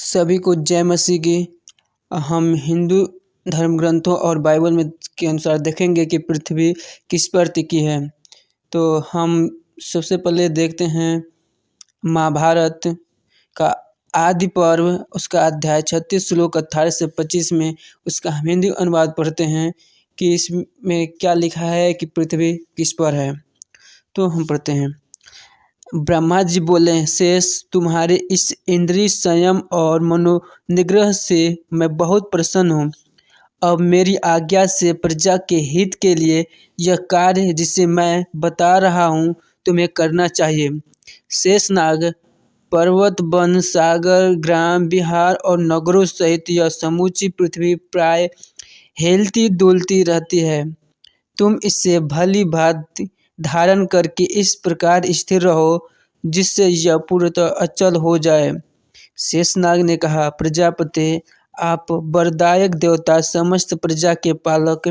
सभी को जय मसीह की। हम हिंदू धर्म ग्रंथों और बाइबल में के अनुसार देखेंगे कि पृथ्वी किस पर टिकी है। तो हम सबसे पहले देखते हैं महाभारत का आदि पर्व, उसका अध्याय 36 श्लोक 18 से 25 में उसका हम हिंदी अनुवाद पढ़ते हैं कि इसमें क्या लिखा है कि पृथ्वी किस पर है। तो हम पढ़ते हैं। ब्रह्मा जी बोले, शेष तुम्हारे इस इंद्रिय संयम और मनोनिग्रह से मैं बहुत प्रसन्न हूँ। अब मेरी आज्ञा से प्रजा के हित के लिए यह कार्य जिसे मैं बता रहा हूँ तुम्हें करना चाहिए। शेषनाग पर्वत, वन, सागर, ग्राम, विहार और नगरों सहित यह समूची पृथ्वी प्राय हिलती डुलती रहती है। तुम इससे भली भांति धारण करके इस प्रकार स्थिर रहो जिससे यह पूर्णतः अचल हो जाए। शेषनाग ने कहा, प्रजापति, आप वरदायक देवता, समस्त प्रजा के पालक,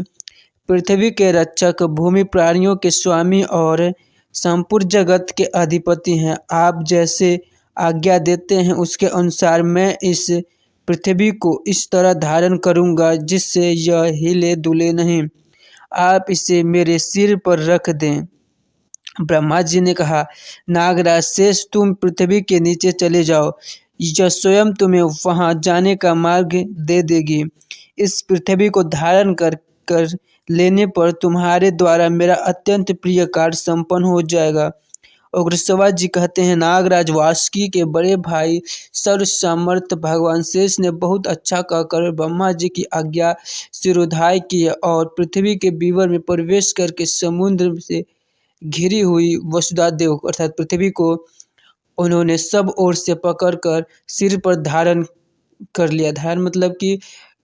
पृथ्वी के रक्षक, भूमि प्राणियों के स्वामी और संपूर्ण जगत के अधिपति हैं। आप जैसे आज्ञा देते हैं उसके अनुसार मैं इस पृथ्वी को इस तरह धारण करूंगा जिससे यह हिले डुले नहीं। आप इसे मेरे सिर पर रख दें। ब्रह्मा जी ने कहा, नागराज शेष, तुम पृथ्वी के नीचे चले जाओ, यह स्वयं तुम्हें वहां जाने का मार्ग दे देगी। इस पृथ्वी को धारण कर लेने पर तुम्हारे द्वारा मेरा अत्यंत प्रिय कार्य संपन्न हो जाएगा। उग्रश्रवा जी कहते हैं, नागराज वासुकी के बड़े भाई सर्वसमर्थ भगवान शेष ने बहुत अच्छा कहकर ब्रह्मा जी की आज्ञा शिरोधार्य की और पृथ्वी के बीवर में प्रवेश करके समुद्र से घिरी हुई वसुधा देव अर्थात पृथ्वी को उन्होंने सब ओर से पकड़कर सिर पर धारण कर लिया। धारण मतलब कि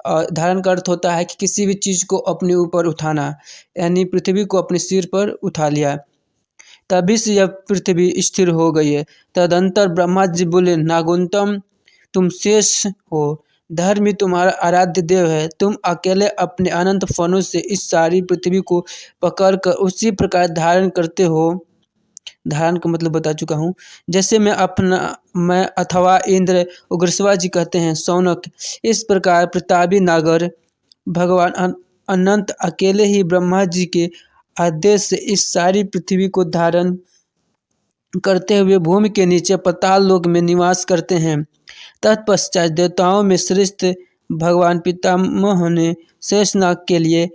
धारण का अर्थ होता है कि किसी भी चीज को अपने ऊपर उठाना, यानी पृथ्वी को अपने सिर पर उठा लिया। तभी से यह पृथ्वी स्थिर हो गई है। तदंतर ब्रह्मा जी बोले, नागोत्तम, तुम शेष हो, धर्म ही तुम्हारा आराध्य देव है। तुम अकेले अपने अनंत फनों से इस सारी पृथ्वी को पकड़कर उसी प्रकार धारण करते हो। धारण का मतलब बता चुका हूँ। जैसे मैं अथवा इंद्र, उग्रश्रवा जी कहते हैं, शौनक, इस प्रकार प्रतापी नागर भगवान अनंत अकेले ही ब्रह्मा जी के आदेश से इस सारी पृथ्वी को धारण करते हुए भूमि के नीचे पाताल लोक में निवास करते हैं। तत्पश्चात देवताओं में श्रेष्ठ भगवान पितामह ने शेषनाग के लिए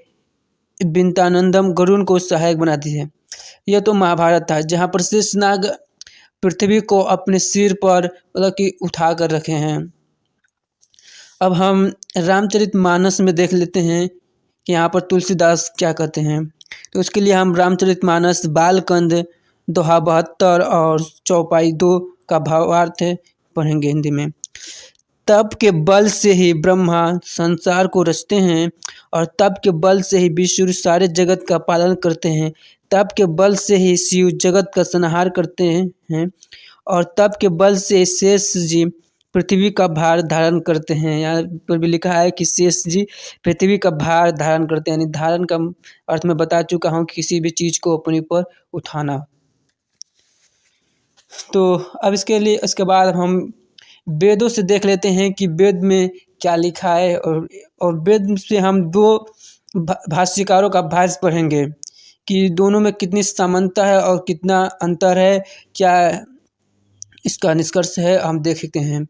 विंतानंदम गरुण को सहायक बना दी है। यह तो महाभारत था जहाँ पर शेषनाग पृथ्वी को अपने सिर पर मतलब कि उठा कर रखे हैं। अब हम रामचरितमानस में देख लेते हैं कि यहाँ पर तुलसीदास क्या कहते हैं। तो उसके लिए हम रामचरितमानस बालकंद दोहा 72 और चौपाई 2 का भावार्थ पढ़ेंगे हिंदी में। तप के बल से ही ब्रह्मा संसार को रचते हैं और तप के बल से ही विष्णु सारे जगत का पालन करते हैं। तप के बल से ही शिव जगत का संहार करते हैं और तप के बल से शेष जी पृथ्वी का भार धारण करते हैं। यहाँ पर भी लिखा है कि शेष जी पृथ्वी का भार धारण करते हैं, यानी धारण का अर्थ मैं बता चुका हूँ कि किसी भी चीज को अपने ऊपर उठाना। तो अब इसके बाद हम वेदों से देख लेते हैं कि वेद में क्या लिखा है और वेद से हम 2 भाष्यकारों का भाष्य पढ़ेंगे कि दोनों में कितनी समानता है और कितना अंतर है, क्या इसका निष्कर्ष है हम देख सकते हैं।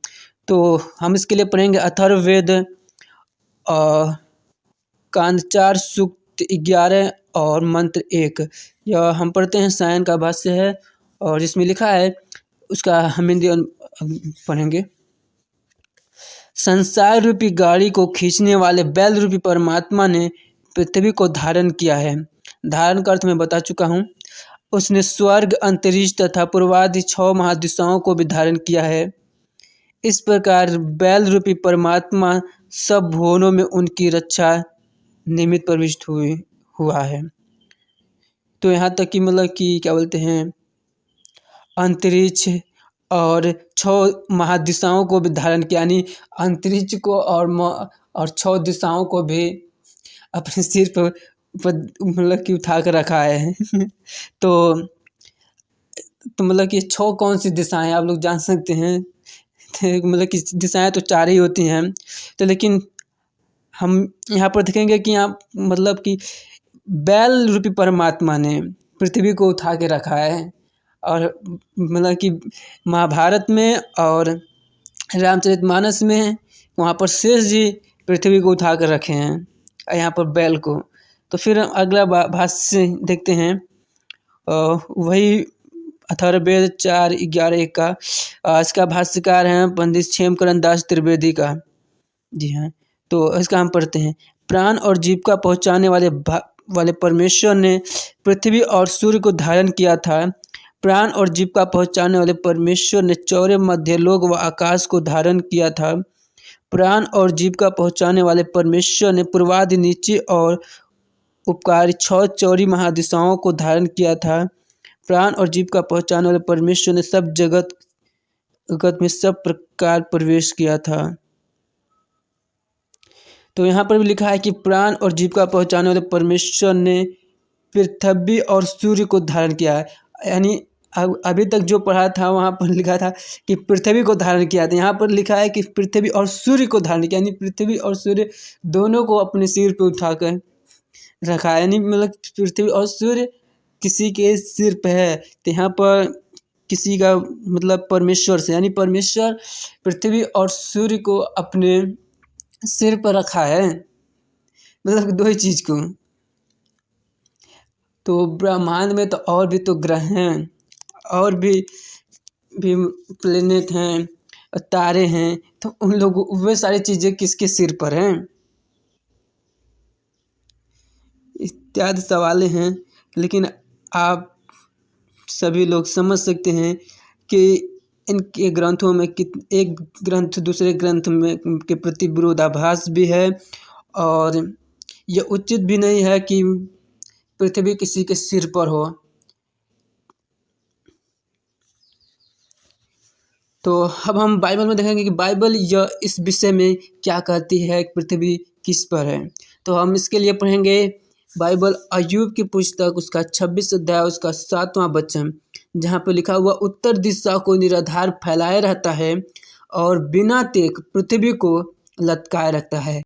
तो हम इसके लिए पढ़ेंगे अथर्ववेद कांड 4 सूक्त 11 और मंत्र 1। यह हम पढ़ते हैं, सायन का भाष्य है और जिसमें लिखा है उसका हम हिंदी पढ़ेंगे। संसार रूपी गाड़ी को खींचने वाले बैल रूपी परमात्मा ने पृथ्वी को धारण किया है। धारण का अर्थ मैं बता चुका हूँ। उसने स्वर्ग, अंतरिक्ष तथा पूर्वादि 6 महादिशाओं को भी धारण किया है। इस प्रकार बैल रूपी परमात्मा सब भुवनों में उनकी रक्षा निमित्त प्रविष्ट हुआ है। तो यहाँ तक कि मतलब कि क्या बोलते हैं, अंतरिक्ष और 6 महादिशाओं को भी धारण किया, यानी अंतरिक्ष को और 6 दिशाओं को भी अपने सिर पर मतलब कि उठा कर रखा है। तो मतलब कि 6 कौन सी दिशाएं आप लोग जान सकते हैं। मतलब कि दिशाएं तो 4 ही होती हैं। तो लेकिन हम यहाँ पर देखेंगे कि यहाँ मतलब कि बैल रूपी परमात्मा ने पृथ्वी को उठा के रखा है। और मतलब कि महाभारत में और रामचरितमानस में वहाँ पर शेष जी पृथ्वी को उठा कर रखे हैं, और यहाँ पर बैल को। तो फिर अगला भाष्य देखते हैं। वही अथर्ववेद 4:11 का इसका भाष्यकार हैं पंडित क्षेमकरण दास त्रिवेदी का। जी हाँ, तो इसका हम पढ़ते हैं। प्राण और जीविका पहुँचाने वाले परमेश्वर ने पृथ्वी और सूर्य को धारण किया था। प्राण और जीविका पहुँचाने वाले परमेश्वर ने चौरे मध्यलोक व आकाश को धारण किया था। प्राण और जीविका पहुँचाने वाले परमेश्वर ने पूर्वादि, नीचे और उपकारी 6 चौरी महादिशाओं को धारण किया था। प्राण और जीविका पहुँचाने वाले परमेश्वर ने सब जगत में सब प्रकार प्रवेश किया था। तो यहाँ पर भी लिखा है कि प्राण और जीविका पहुँचाने वाले परमेश्वर ने पृथ्वी और सूर्य को धारण किया है। यानी अभी तक जो पढ़ा था वहाँ पर लिखा था कि पृथ्वी को धारण किया था, यहाँ पर लिखा है कि पृथ्वी और सूर्य को धारण किया, यानी पृथ्वी और सूर्य दोनों को अपने सिर पे उठाकर रखा है। यानी मतलब पृथ्वी और सूर्य किसी के सिर पे है, तो यहाँ पर किसी का मतलब परमेश्वर से, यानी परमेश्वर पृथ्वी और सूर्य को अपने सिर पर रखा है, मतलब 2 ही चीज़ को। तो ब्रह्मांड में तो और भी तो ग्रह हैं, और भी प्लेनेट हैं, तारे हैं, तो उन लोगों वे सारी चीज़ें किसके सिर पर हैं, इत्यादि सवालें हैं। लेकिन आप सभी लोग समझ सकते हैं कि इनके ग्रंथों में एक ग्रंथ दूसरे ग्रंथ में के प्रति विरोधाभास भी है, और यह उचित भी नहीं है कि पृथ्वी किसी के सिर पर हो। तो अब हम बाइबल में देखेंगे कि बाइबल यह इस विषय में क्या कहती है, पृथ्वी किस पर है। तो हम इसके लिए पढ़ेंगे बाइबल अय्यूब की पुस्तक, उसका 26 अध्याय, उसका 7वां वचन, जहाँ पर लिखा हुआ, उत्तर दिशा को निराधार फैलाए रहता है और बिना तेक पृथ्वी को लटकाए रखता है।